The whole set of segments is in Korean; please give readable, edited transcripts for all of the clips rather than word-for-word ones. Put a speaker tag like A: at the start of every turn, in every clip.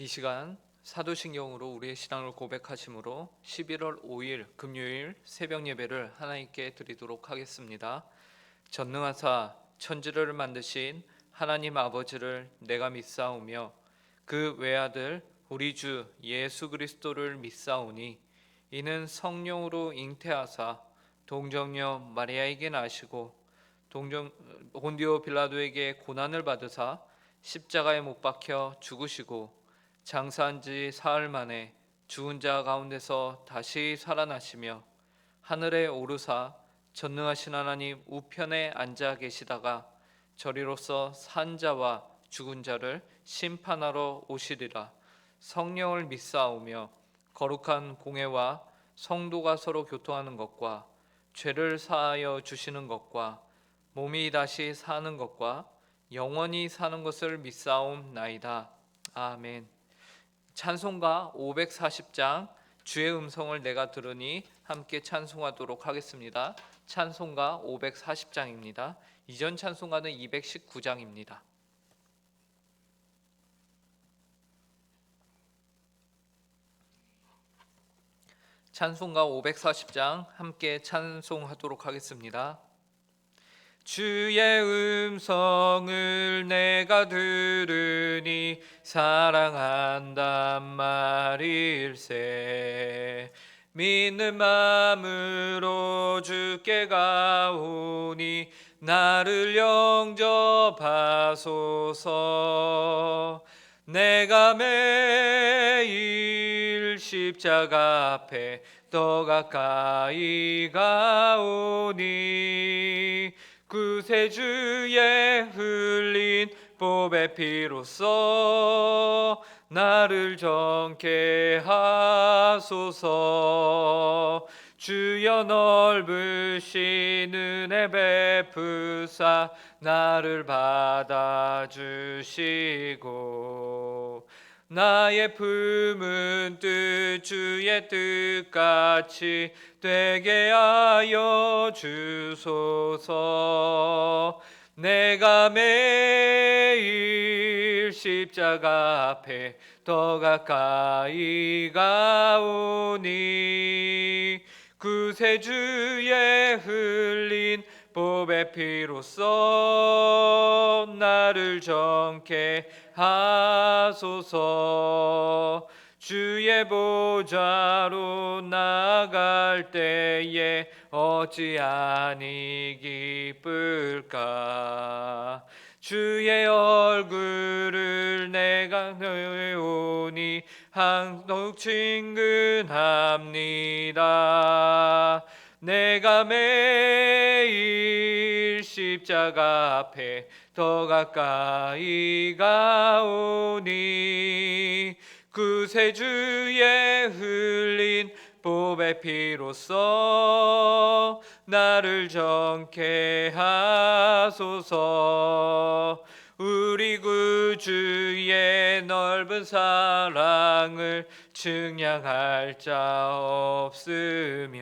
A: 이 시간 사도신경으로 우리의 신앙을 고백하심으로 11월 5일 금요일 새벽 예배를 하나님께 드리도록 하겠습니다. 전능하사 천지를 만드신 하나님 아버지를 내가 믿사오며 그 외아들 우리 주 예수 그리스도를 믿사오니 이는 성령으로 잉태하사 동정녀 마리아에게 나시고 본디오 빌라도에게 고난을 받으사 십자가에 못 박혀 죽으시고 장사한 지 사흘 만에 죽은 자 가운데서 다시 살아나시며 하늘에 오르사 전능하신 하나님 우편에 앉아 계시다가 저리로서 산 자와 죽은 자를 심판하러 오시리라. 성령을 믿사오며 거룩한 공회와 성도가 서로 교통하는 것과 죄를 사하여 주시는 것과 몸이 다시 사는 것과 영원히 사는 것을 믿사옵나이다. 아멘. 찬송가 540장 주의 음성을 내가 들으니 함께 찬송하도록 하겠습니다. 찬송가 540장입니다. 이전 찬송가는 219장입니다. 찬송가 540장 함께 찬송하도록 하겠습니다. 주의 음성을 내가 들으니 사랑한단 말일세. 믿는 마음으로 주께 가오니 나를 영접하소서. 내가 매일 십자가 앞에 더 가까이 가오니 구세주의 흘린 보배 피로써 나를 정케 하소서. 주여 넓으신 은혜 베푸사 나를 받아주시고 나의 품은 뜻 주의 뜻같이 되게 하여 주소서. 내가 매일 십자가 앞에 더 가까이 가오니 구세주의 흘린 보배 피로써 나를 정케 하소서. 주의 보좌로 나갈 때에 어찌 아니 기쁠까. 주의 얼굴을 내가 배우니 한독 친근합니다. 내가 매일 십자가 앞에 더 가까이 가오니 구세주의 흘린 보배 피로써 나를 정케 하소서. 우리 구주의 넓은 사랑을 측량할 자 없으며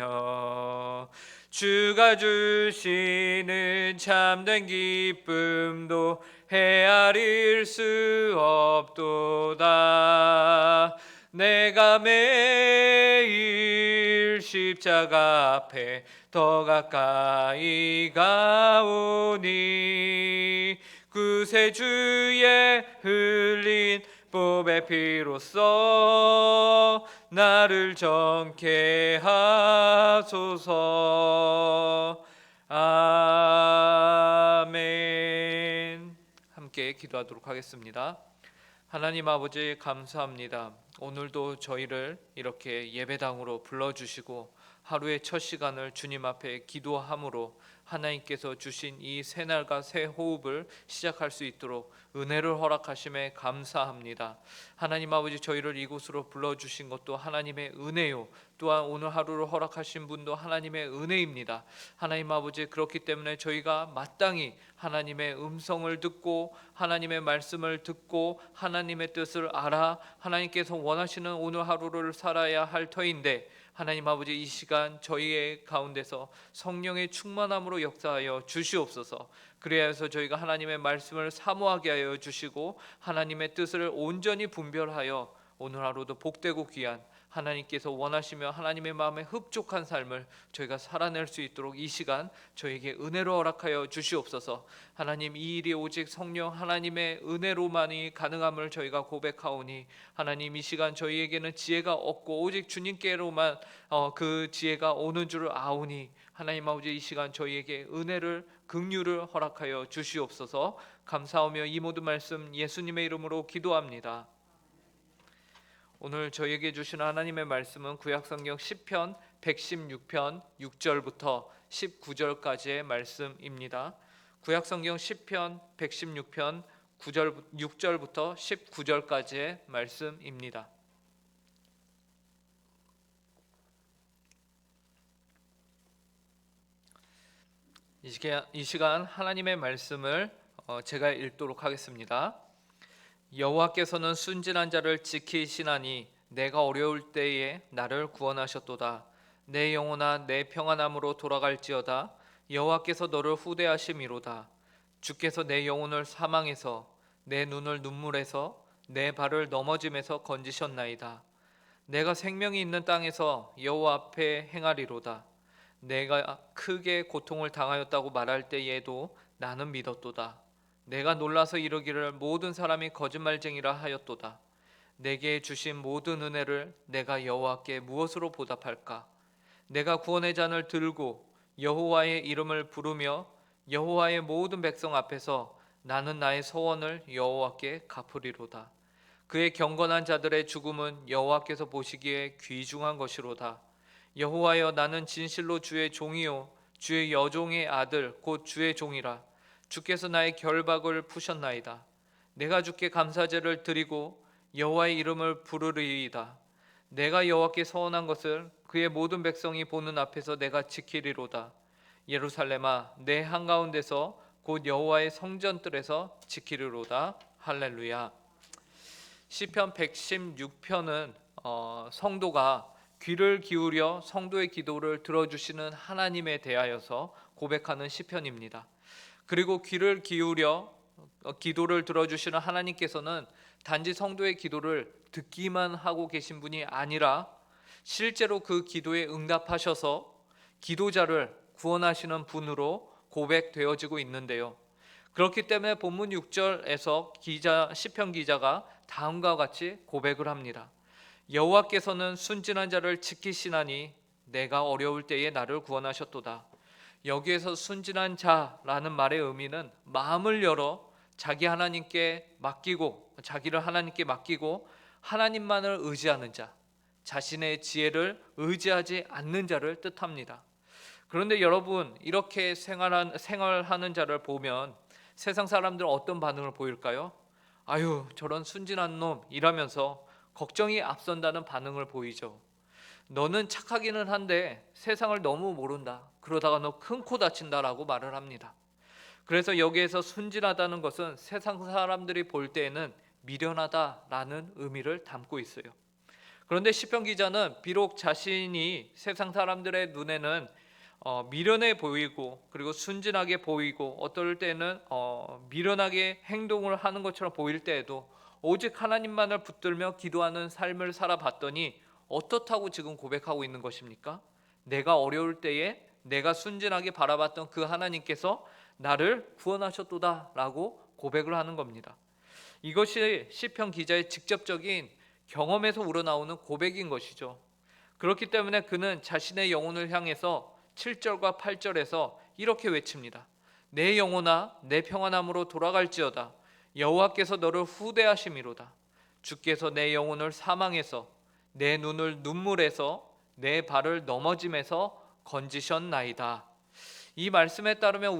A: 주가 주시는 참된 기쁨도 헤아릴 수 없도다. 내가 매일 십자가 앞에 더 가까이 가오니 구세주의 흘린 보배 피로써 나를 정케 하소서. 아멘. 함께 기도하도록 하겠습니다. 하나님 아버지 감사합니다. 오늘도 저희를 이렇게 예배당으로 불러주시고 하루의 첫 시간을 주님 앞에 기도함으로 하나님께서 주신 이 새날과 새 호흡을 시작할 수 있도록 은혜를 허락하심에 감사합니다. 하나님 아버지 저희를 이곳으로 불러주신 것도 하나님의 은혜요, 또한 오늘 하루를 허락하신 분도 하나님의 은혜입니다. 하나님 아버지 그렇기 때문에 저희가 마땅히 하나님의 음성을 듣고 하나님의 말씀을 듣고 하나님의 뜻을 알아 하나님께서 원하시는 오늘 하루를 살아야 할 터인데 하나님 아버지 이 시간 저희의 가운데서 성령의 충만함으로 역사하여 주시옵소서. 그래서 저희가 하나님의 말씀을 사모하게 하여 주시고 하나님의 뜻을 온전히 분별하여 오늘 하루도 복되고 귀한 하나님께서 원하시며 하나님의 마음에 흡족한 삶을 저희가 살아낼 수 있도록 이 시간 저에게 은혜로 허락하여 주시옵소서. 하나님, 이 일이 오직 성령 하나님의 은혜로만이 가능함을 저희가 고백하오니 하나님, 이 시간 저희에게는 지혜가 없고 오직 주님께로만 그 지혜가 오는 줄을 아오니 하나님 아버지, 이 시간 저희에게 은혜를 긍휼을 허락하여 주시옵소서. 감사하며 이 모든 말씀 예수님의 이름으로 기도합니다. 오늘 저희에게 주신 하나님의 말씀은 구약성경 시편 116편 6절부터 19절까지의 말씀입니다. 구약성경 시편 116편 6절부터 19절까지의 말씀입니다. 이 시간 하나님의 말씀을 제가 읽도록 하겠습니다. 여호와께서는 순진한 자를 지키시나니 내가 어려울 때에 나를 구원하셨도다. 내 영혼아, 내 평안함으로 돌아갈지어다. 여호와께서 너를 후대하심이로다. 주께서 내 영혼을 사망에서, 내 눈을 눈물에서, 내 발을 넘어짐에서 건지셨나이다. 내가 생명이 있는 땅에서 여호와 앞에 행하리로다. 내가 크게 고통을 당하였다고 말할 때에도 나는 믿었도다. 내가 놀라서 이르기를 모든 사람이 거짓말쟁이라 하였도다. 내게 주신 모든 은혜를 내가 여호와께 무엇으로 보답할까? 내가 구원의 잔을 들고 여호와의 이름을 부르며 여호와의 모든 백성 앞에서 나는 나의 소원을 여호와께 갚으리로다. 그의 경건한 자들의 죽음은 여호와께서 보시기에 귀중한 것이로다. 여호와여, 나는 진실로 주의 종이요 주의 여종의 아들 곧 주의 종이라. 주께서 나의 결박을 푸셨나이다. 내가 주께 감사제를 드리고 여호와의 이름을 부르리이다. 내가 여호와께 서원한 것을 그의 모든 백성이 보는 앞에서 내가 지키리로다. 예루살렘아, 내 한가운데서 곧 여호와의 성전들에서 지키리로다. 할렐루야. 시편 116편은 성도가 귀를 기울여 성도의 기도를 들어주시는 하나님에 대하여서 고백하는 시편입니다. 그리고 귀를 기울여 기도를 들어주시는 하나님께서는 단지 성도의 기도를 듣기만 하고 계신 분이 아니라 실제로 그 기도에 응답하셔서 기도자를 구원하시는 분으로 고백되어지고 있는데요. 그렇기 때문에 본문 6절에서 시편 기자가 다음과 같이 고백을 합니다. 여호와께서는 순진한 자를 지키시나니 내가 어려울 때에 나를 구원하셨도다. 여기에서 순진한 자라는 말의 의미는 마음을 열어 자기를 하나님께 맡기고 하나님만을 의지하는 자, 자신의 지혜를 의지하지 않는 자를 뜻합니다. 그런데 여러분, 이렇게 생활하는 자를 보면 세상 사람들은 어떤 반응을 보일까요? 아유, 저런 순진한 놈 이라면서 걱정이 앞선다는 반응을 보이죠. 너는 착하기는 한데 세상을 너무 모른다. 그러다가 너 큰 코 다친다라고 말을 합니다. 그래서 여기에서 순진하다는 것은 세상 사람들이 볼 때에는 미련하다라는 의미를 담고 있어요. 그런데 시편 기자는 비록 자신이 세상 사람들의 눈에는 미련해 보이고 그리고 순진하게 보이고 어떨 때는 미련하게 행동을 하는 것처럼 보일 때에도 오직 하나님만을 붙들며 기도하는 삶을 살아봤더니 어떻다고 지금 고백하고 있는 것입니까? 내가 어려울 때에 내가 순진하게 바라봤던 그 하나님께서 나를 구원하셨도다 라고 고백을 하는 겁니다. 이것이 시편 기자의 직접적인 경험에서 우러나오는 고백인 것이죠. 그렇기 때문에 그는 자신의 영혼을 향해서 7절과 8절에서 이렇게 외칩니다. 내 영혼아, 내 평안함으로 돌아갈지어다. 여호와께서 너를 후대하심이로다. 주께서 내 영혼을 사망에서, 내 눈을 눈물에서, 내 발을 넘어짐에서 건지셨나이다. 이 말씀에 따르면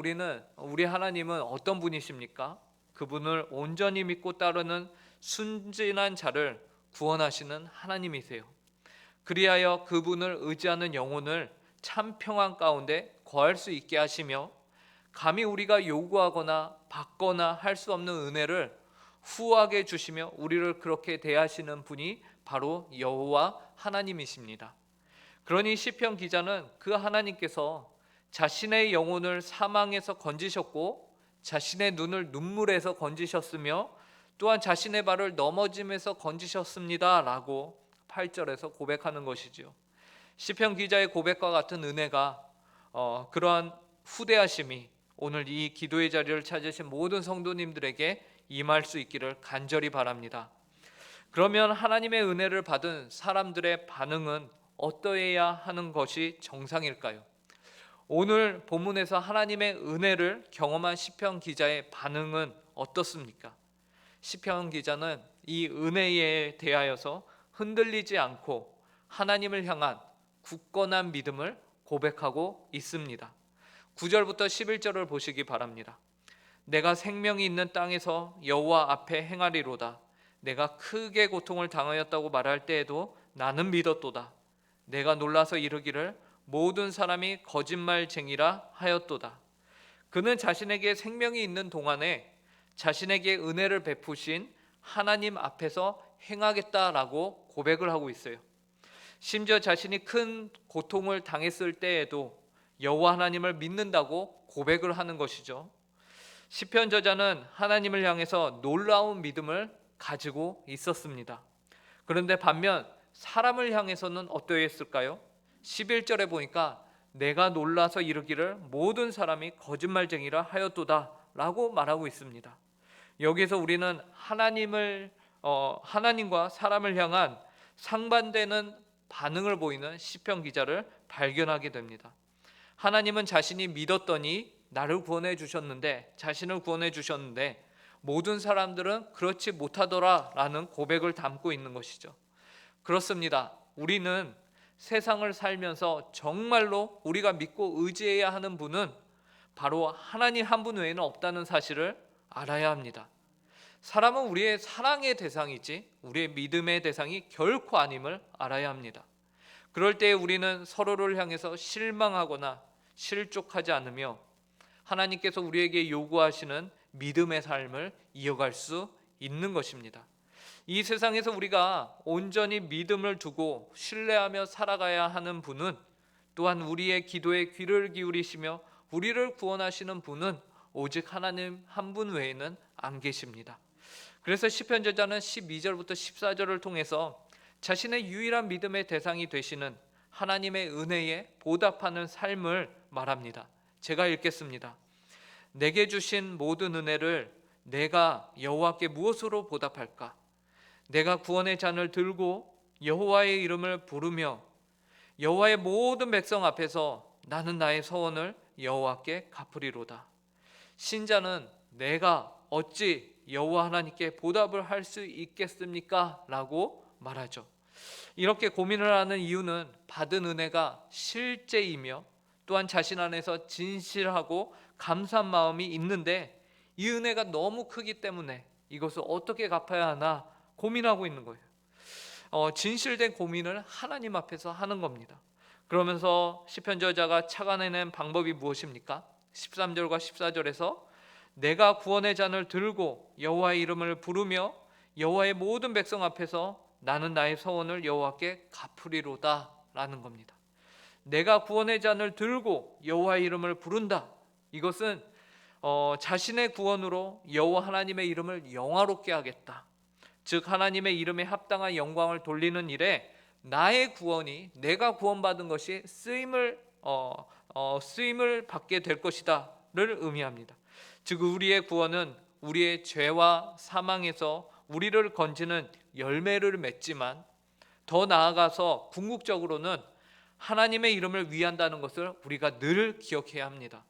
A: 우리 하나님은 어떤 분이십니까? 그분을 온전히 믿고 따르는 순진한 자를 구원하시는 하나님이세요. 그리하여 그분을 의지하는 영혼을 참 평안 가운데 거할 수 있게 하시며 감히 우리가 요구하거나 받거나 할 수 없는 은혜를 후하게 주시며 우리를 그렇게 대하시는 분이 바로 여호와 하나님이십니다. 그러니 시편 기자는 그 하나님께서 자신의 영혼을 사망에서 건지셨고 자신의 눈을 눈물에서 건지셨으며 또한 자신의 발을 넘어짐에서 건지셨습니다 라고 8절에서 고백하는 것이지요. 시편 기자의 고백과 같은 은혜가 그러한 후대하심이 오늘 이 기도의 자리를 찾으신 모든 성도님들에게 임할 수 있기를 간절히 바랍니다. 그러면 하나님의 은혜를 받은 사람들의 반응은 어떠해야 하는 것이 정상일까요? 오늘 본문에서 하나님의 은혜를 경험한 시편 기자의 반응은 어떻습니까? 시편 기자는 이 은혜에 대하여서 흔들리지 않고 하나님을 향한 굳건한 믿음을 고백하고 있습니다. 9절부터 11절을 보시기 바랍니다. 내가 생명이 있는 땅에서 여호와 앞에 행하리로다. 내가 크게 고통을 당하였다고 말할 때에도 나는 믿었도다. 내가 놀라서 이르기를 모든 사람이 거짓말쟁이라 하였도다. 그는 자신에게 생명이 있는 동안에 자신에게 은혜를 베푸신 하나님 앞에서 행하겠다라고 고백을 하고 있어요. 심지어 자신이 큰 고통을 당했을 때에도 여호와 하나님을 믿는다고 고백을 하는 것이죠. 시편 저자는 하나님을 향해서 놀라운 믿음을 가지고 있었습니다. 그런데 반면 사람을 향해서는 어떠했을까요? 11절에 보니까 내가 놀라서 이르기를 모든 사람이 거짓말쟁이라 하였도다 라고 말하고 있습니다. 여기서 우리는 하나님과 사람을 향한 상반되는 반응을 보이는 시편 기자를 발견하게 됩니다. 하나님은 자신이 믿었더니 나를 구원해 주셨는데, 자신을 구원해 주셨는데 모든 사람들은 그렇지 못하더라라는 고백을 담고 있는 것이죠. 그렇습니다. 우리는 세상을 살면서 정말로 우리가 믿고 의지해야 하는 분은 바로 하나님 한 분 외에는 없다는 사실을 알아야 합니다. 사람은 우리의 사랑의 대상이지 우리의 믿음의 대상이 결코 아님을 알아야 합니다. 그럴 때 우리는 서로를 향해서 실망하거나 실족하지 않으며 하나님께서 우리에게 요구하시는 믿음의 삶을 이어갈 수 있는 것입니다. 이 세상에서 우리가 온전히 믿음을 두고 신뢰하며 살아가야 하는 분은, 또한 우리의 기도에 귀를 기울이시며 우리를 구원하시는 분은 오직 하나님 한 분 외에는 안 계십니다. 그래서 시편 저자는 12절부터 14절을 통해서 자신의 유일한 믿음의 대상이 되시는 하나님의 은혜에 보답하는 삶을 말합니다. 제가 읽겠습니다. 내게 주신 모든 은혜를 내가 여호와께 무엇으로 보답할까? 내가 구원의 잔을 들고 여호와의 이름을 부르며 여호와의 모든 백성 앞에서 나는 나의 서원을 여호와께 갚으리로다. 신자는 내가 어찌 여호와 하나님께 보답을 할 수 있겠습니까? 라고 말하죠. 이렇게 고민을 하는 이유는 받은 은혜가 실제이며 또한 자신 안에서 진실하고 감사한 마음이 있는데 이 은혜가 너무 크기 때문에 이것을 어떻게 갚아야 하나 고민하고 있는 거예요. 진실된 고민을 하나님 앞에서 하는 겁니다. 그러면서 시편 저자가 착안해낸 방법이 무엇입니까? 13절과 14절에서 내가 구원의 잔을 들고 여호와의 이름을 부르며 여호와의 모든 백성 앞에서 나는 나의 서원을 여호와께 갚으리로다 라는 겁니다. 내가 구원의 잔을 들고 여호와의 이름을 부른다. 이것은 자신의 구원으로 여호와 하나님의 이름을 영화롭게 하겠다. 즉 하나님의 이름에 합당한 영광을 돌리는 일에 나의 구원이, 내가 구원받은 것이 쓰임을 받게 될 것이다를 의미합니다. 즉 우리의 구원은 우리의 죄와 사망에서 우리를 건지는 열매를 맺지만 더 나아가서 궁극적으로는 하나님의 이름을 위한다는 것을 우리가 늘 기억해야 합니다.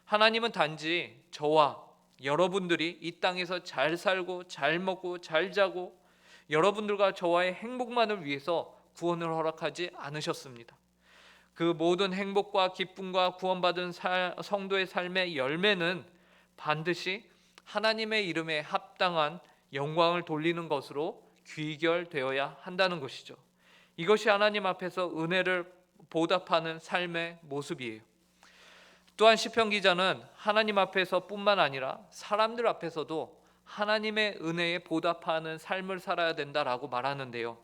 A: 하나님은 단지 저와 여러분들이 이 땅에서 잘 살고 잘 먹고 잘 자고 여러분들과 저와의 행복만을 위해서 구원을 허락하지 않으셨습니다. 그 모든 행복과 기쁨과 구원받은 성도의 삶의 열매는 반드시 하나님의 이름에 합당한 영광을 돌리는 것으로 귀결되어야 한다는 것이죠. 이것이 하나님 앞에서 은혜를 보답하는 삶의 모습이에요. 또한 시편 기자는 하나님 앞에서 뿐만 아니라 사람들 앞에서도 하나님의 은혜에 보답하는 삶을 살아야 된다라고 말하는데요.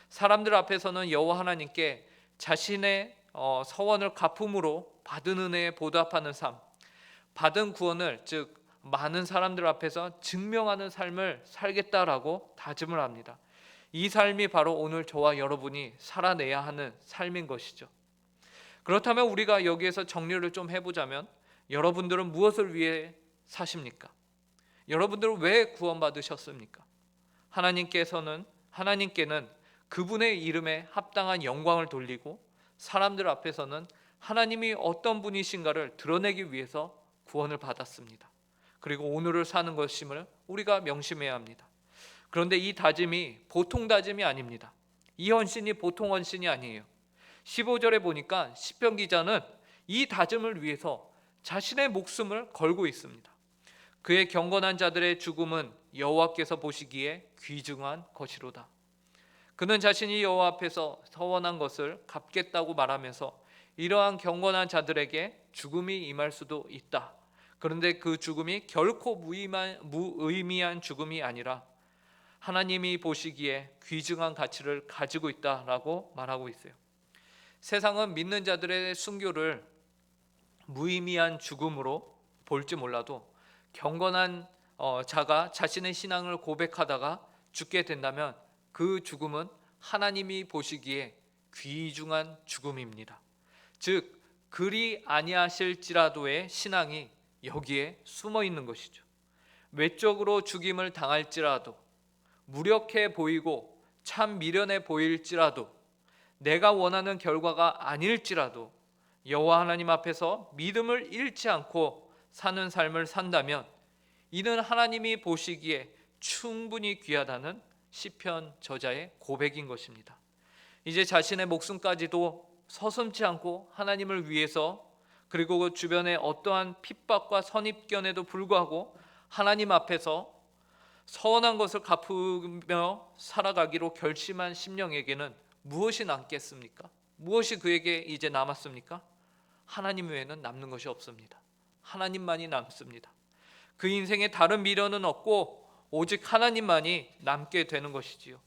A: 사람들 앞에서는 여호와 하나님께 자신의 서원을 갚음으로 받은 은혜에 보답하는 삶, 받은 구원을, 즉 많은 사람들 앞에서 증명하는 삶을 살겠다라고 다짐을 합니다. 이 삶이 바로 오늘 저와 여러분이 살아내야 하는 삶인 것이죠. 그렇다면 우리가 여기에서 정리를 좀 해보자면, 여러분들은 무엇을 위해 사십니까? 여러분들은 왜 구원받으셨습니까? 하나님께는 그분의 이름에 합당한 영광을 돌리고, 사람들 앞에서는 하나님이 어떤 분이신가를 드러내기 위해서 구원을 받았습니다. 그리고 오늘을 사는 것임을 우리가 명심해야 합니다. 그런데 이 다짐이 보통 다짐이 아닙니다. 이 헌신이 보통 헌신이 아니에요. 15절에 보니까 시편 기자는 이 다짐을 위해서 자신의 목숨을 걸고 있습니다. 그의 경건한 자들의 죽음은 여호와께서 보시기에 귀중한 것이로다. 그는 자신이 여호와 앞에서 서원한 것을 갚겠다고 말하면서 이러한 경건한 자들에게 죽음이 임할 수도 있다. 그런데 그 죽음이 결코 무의미한 죽음이 아니라 하나님이 보시기에 귀중한 가치를 가지고 있다라고 말하고 있어요. 세상은 믿는 자들의 순교를 무의미한 죽음으로 볼지 몰라도, 경건한 자가 자신의 신앙을 고백하다가 죽게 된다면 그 죽음은 하나님이 보시기에 귀중한 죽음입니다. 즉, 그리 아니하실지라도의 신앙이 여기에 숨어 있는 것이죠. 외적으로 죽임을 당할지라도, 무력해 보이고 참 미련해 보일지라도, 내가 원하는 결과가 아닐지라도 여호와 하나님 앞에서 믿음을 잃지 않고 사는 삶을 산다면 이는 하나님이 보시기에 충분히 귀하다는 시편 저자의 고백인 것입니다. 이제 자신의 목숨까지도 서슴지 않고 하나님을 위해서, 그리고 그 주변의 어떠한 핍박과 선입견에도 불구하고 하나님 앞에서 서원한 것을 갚으며 살아가기로 결심한 심령에게는 무엇이 남겠습니까? 무엇이 그에게 이제 남았습니까? 하나님 외에는 남는 것이 없습니다. 하나님만이 남습니다. 그 인생에 다른 미련은 없고 오직 하나님만이 남게 되는 것이지요.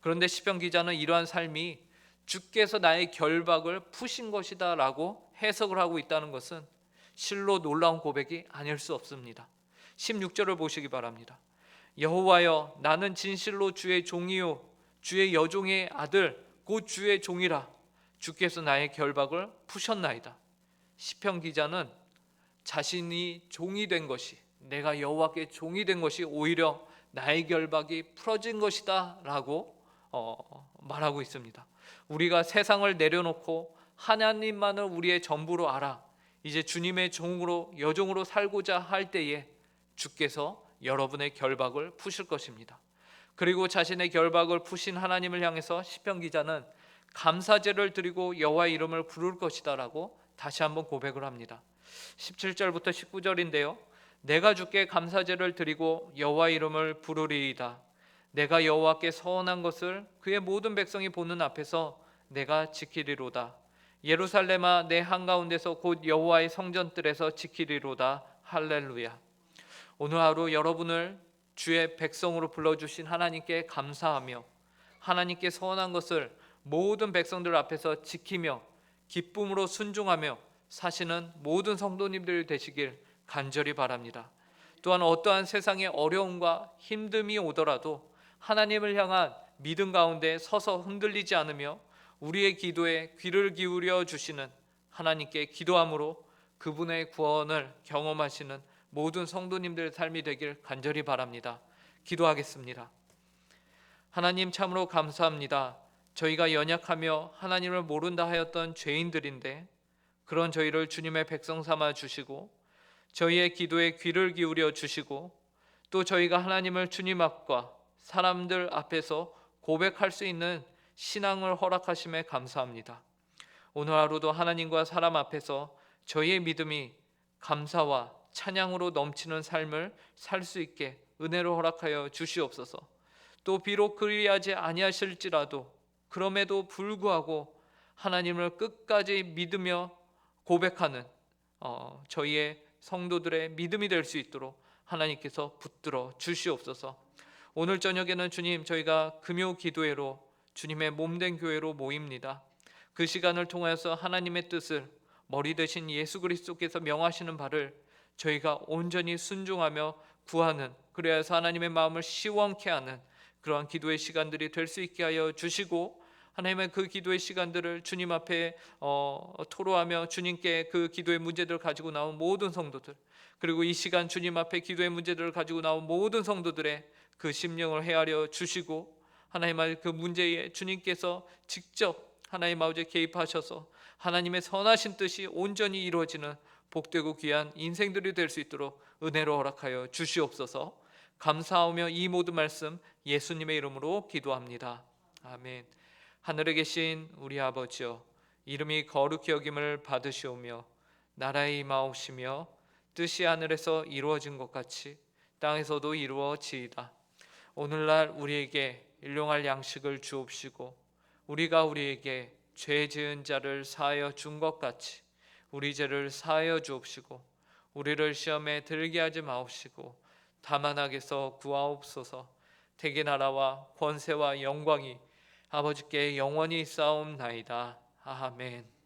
A: 그런데 시편 기자는 이러한 삶이 주께서 나의 결박을 푸신 것이다 라고 해석을 하고 있다는 것은 실로 놀라운 고백이 아닐 수 없습니다. 16절을 보시기 바랍니다. 여호와여, 나는 진실로 주의 종이요 주의 여종의 아들 곧 주의 종이라. 주께서 나의 결박을 푸셨나이다. 시편 기자는 자신이 종이 된 것이, 내가 여호와께 종이 된 것이 오히려 나의 결박이 풀어진 것이다 라고 말하고 있습니다. 우리가 세상을 내려놓고 하나님만을 우리의 전부로 알아 이제 주님의 종으로, 여종으로 살고자 할 때에 주께서 여러분의 결박을 푸실 것입니다. 그리고 자신의 결박을 푸신 하나님을 향해서 시편 기자는 감사제를 드리고 여호와의 이름을 부를 것이다 라고 다시 한번 고백을 합니다. 17절부터 19절인데요. 내가 주께 감사제를 드리고 여호와의 이름을 부르리이다. 내가 여호와께 서원한 것을 그의 모든 백성이 보는 앞에서 내가 지키리로다. 예루살렘아, 내 한가운데서 곧 여호와의 성전들에서 지키리로다. 할렐루야. 오늘 하루 여러분을 주의 백성으로 불러주신 하나님께 감사하며 하나님께 서원한 것을 모든 백성들 앞에서 지키며 기쁨으로 순종하며 사시는 모든 성도님들 되시길 간절히 바랍니다. 또한 어떠한 세상의 어려움과 힘듦이 오더라도 하나님을 향한 믿음 가운데 서서 흔들리지 않으며 우리의 기도에 귀를 기울여 주시는 하나님께 기도함으로 그분의 구원을 경험하시는 모든 성도님들의 삶이 되길 간절히 바랍니다. 기도하겠습니다. 하나님, 참으로 감사합니다. 저희가 연약하며 하나님을 모른다 하였던 죄인들인데 그런 저희를 주님의 백성 삼아 주시고 저희의 기도에 귀를 기울여 주시고 또 저희가 하나님을 주님 앞과 사람들 앞에서 고백할 수 있는 신앙을 허락하심에 감사합니다. 오늘 하루도 하나님과 사람 앞에서 저희의 믿음이 감사와 찬양으로 넘치는 삶을 살 수 있게 은혜로 허락하여 주시옵소서. 또 비록 그리하지 아니하실지라도 그럼에도 불구하고 하나님을 끝까지 믿으며 고백하는 저희의 성도들의 믿음이 될 수 있도록 하나님께서 붙들어 주시옵소서. 오늘 저녁에는 주님, 저희가 금요 기도회로 주님의 몸된 교회로 모입니다. 그 시간을 통하여서 하나님의 뜻을 머리 대신 예수 그리스도께서 명하시는 바를 저희가 온전히 순종하며 구하는, 그래야 해서 하나님의 마음을 시원케 하는 그러한 기도의 시간들이 될 수 있게 하여 주시고, 하나님의 그 기도의 시간들을 주님 앞에 토로하며 주님께 그 기도의 문제들을 가지고 나온 모든 성도들, 그리고 이 시간 주님 앞에 기도의 문제들을 가지고 나온 모든 성도들의 그 심령을 헤아려 주시고, 하나님의 그 문제에 주님께서 직접 하나님 아버지 개입하셔서 하나님의 선하신 뜻이 온전히 이루어지는 복되고 귀한 인생들이 될 수 있도록 은혜로 허락하여 주시옵소서. 감사하며 이 모든 말씀 예수님의 이름으로 기도합니다. 아멘. 하늘에 계신 우리 아버지여, 이름이 거룩히 여김을 받으시오며 나라의 임하옵시며 뜻이 하늘에서 이루어진 것 같이 땅에서도 이루어지이다. 오늘날 우리에게 일용할 양식을 주옵시고, 우리가 우리에게 죄 지은 자를 사하여 준 것 같이 우리 죄를 사하여 주옵시고, 우리를 시험에 들게 하지 마옵시고 다만 악에서 구하옵소서. 대개 나라와 권세와 영광이 아버지께 영원히 쌓옵나이다. 아멘.